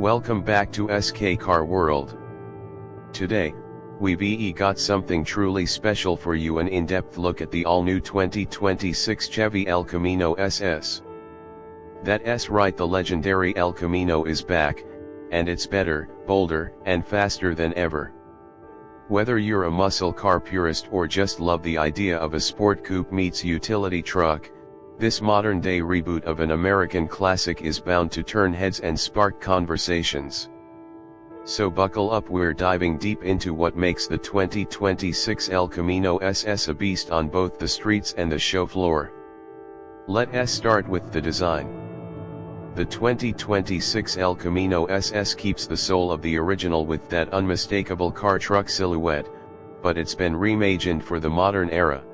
Welcome back to SK Car World. Today, we've got something truly special for you, an in-depth look at the all-new 2026 Chevy El Camino SS. That's right, the legendary El Camino is back, and it's better, bolder, and faster than ever. Whether you're a muscle car purist or just love the idea of a sport coupe meets utility truck, this modern-day reboot of an American classic is bound to turn heads and spark conversations. So buckle up, we're diving deep into what makes the 2026 El Camino SS a beast on both the streets and the show floor. Let's start with the design. The 2026 El Camino SS keeps the soul of the original with that unmistakable car-truck silhouette, but it's been reimagined for the modern era.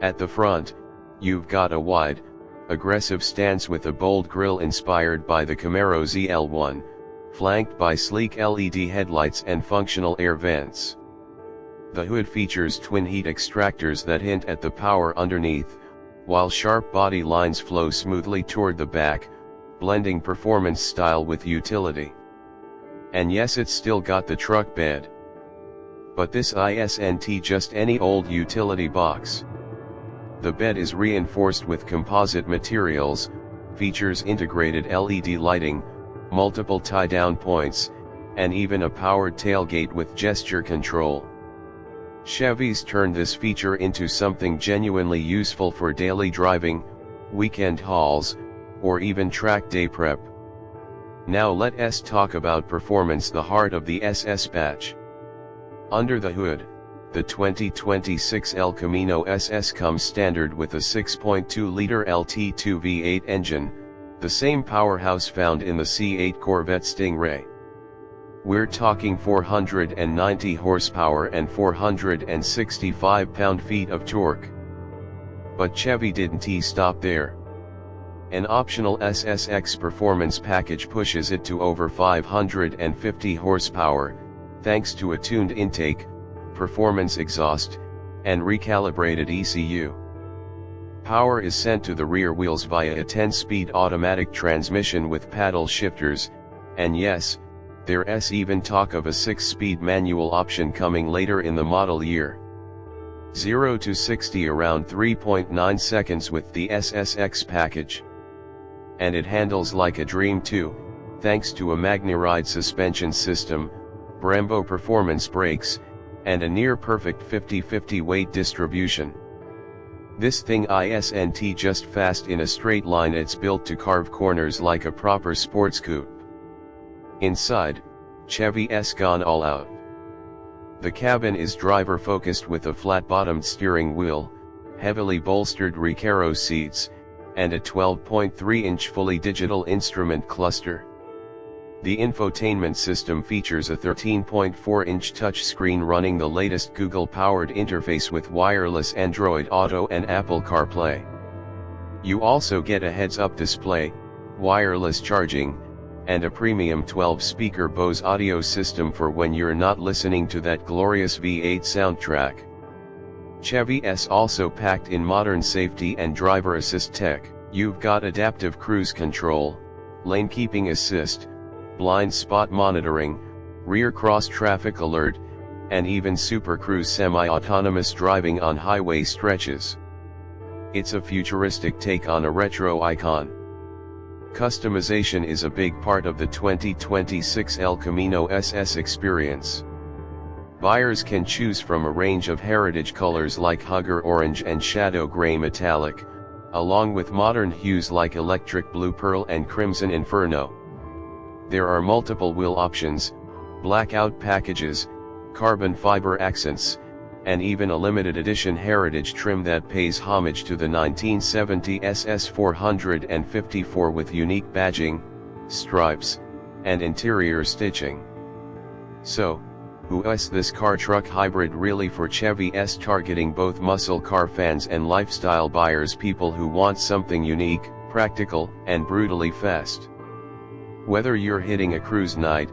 At the front, you've got a wide, aggressive stance with a bold grille inspired by the Camaro ZL1, flanked by sleek LED headlights and functional air vents. The hood features twin heat extractors that hint at the power underneath, while sharp body lines flow smoothly toward the back, blending performance style with utility. And yes, it's still got the truck bed. But this isn't just any old utility box. The bed is reinforced with composite materials, features integrated LED lighting, multiple tie-down points, and even a powered tailgate with gesture control. Chevy's turned this feature into something genuinely useful for daily driving, weekend hauls, or even track day prep. Now let's talk about performance, the heart of the SS batch. Under the hood, the 2026 El Camino SS comes standard with a 6.2-liter LT2 V8 engine, the same powerhouse found in the C8 Corvette Stingray. We're talking 490 horsepower and 465 pound-feet of torque. But Chevy didn't stop there. An optional SSX performance package pushes it to over 550 horsepower, thanks to a tuned intake, performance exhaust, and recalibrated ECU. Power is sent to the rear wheels via a 10-speed automatic transmission with paddle shifters, and yes, there's even talk of a 6-speed manual option coming later in the model year. 0 to 60 around 3.9 seconds with the SSX package. And it handles like a dream too, thanks to a MagneRide suspension system, Brembo performance brakes, and a near-perfect 50-50 weight distribution. This thing isn't just fast in a straight line, it's built to carve corners like a proper sports coupe. Inside, Chevy's gone all out. The cabin is driver-focused with a flat-bottomed steering wheel, heavily bolstered Recaro seats, and a 12.3-inch fully digital instrument cluster. The infotainment system features a 13.4-inch touchscreen running the latest Google-powered interface with wireless Android Auto and Apple CarPlay. You also get a heads-up display, wireless charging, and a premium 12-speaker Bose audio system for when you're not listening to that glorious V8 soundtrack. Chevy's also packed in modern safety and driver assist tech. You've got adaptive cruise control, lane keeping assist, blind spot monitoring, rear cross traffic alert, and even Super Cruise semi-autonomous driving on highway stretches. It's a futuristic take on a retro icon. Customization is a big part of the 2026 El Camino SS experience. Buyers can choose from a range of heritage colors like Hugger Orange and Shadow Gray Metallic, along with modern hues like Electric Blue Pearl and Crimson Inferno. There are multiple wheel options, blackout packages, carbon fiber accents, and even a limited edition heritage trim that pays homage to the 1970 SS 454 with unique badging, stripes, and interior stitching. So, who's this car-truck hybrid really for Chevy's, targeting both muscle car fans and lifestyle buyers, people who want something unique, practical, and brutally fast. Whether you're hitting a cruise night,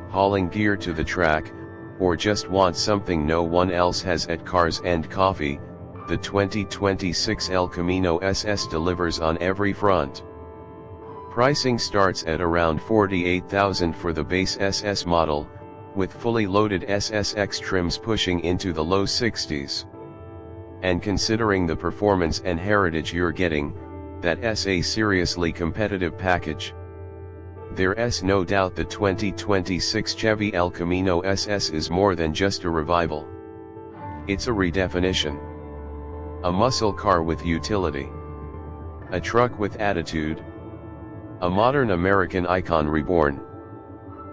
hauling gear to the track, or just want something no one else has at Cars and Coffee, the 2026 El Camino SS delivers on every front. Pricing starts at around $48,000 for the base SS model, with fully loaded SSX trims pushing into the low 60s. And considering the performance and heritage you're getting, that's a seriously competitive package. There's no doubt the 2026 Chevy El Camino SS is more than just a revival. It's a redefinition. A muscle car with utility. A truck with attitude. A modern American icon reborn.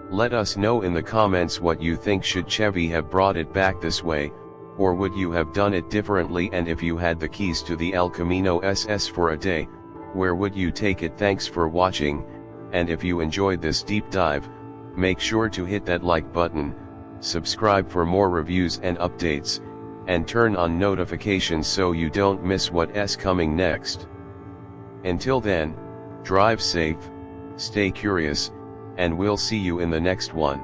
Let us know in the comments what you think. Should Chevy have brought it back this way, or would you have done it differently? And if you had the keys to the El Camino SS for a day, where would you take it? Thanks for watching, and if you enjoyed this deep dive, make sure to hit that like button, subscribe for more reviews and updates, and turn on notifications so you don't miss what's coming next. Until then, drive safe, stay curious, and we'll see you in the next one.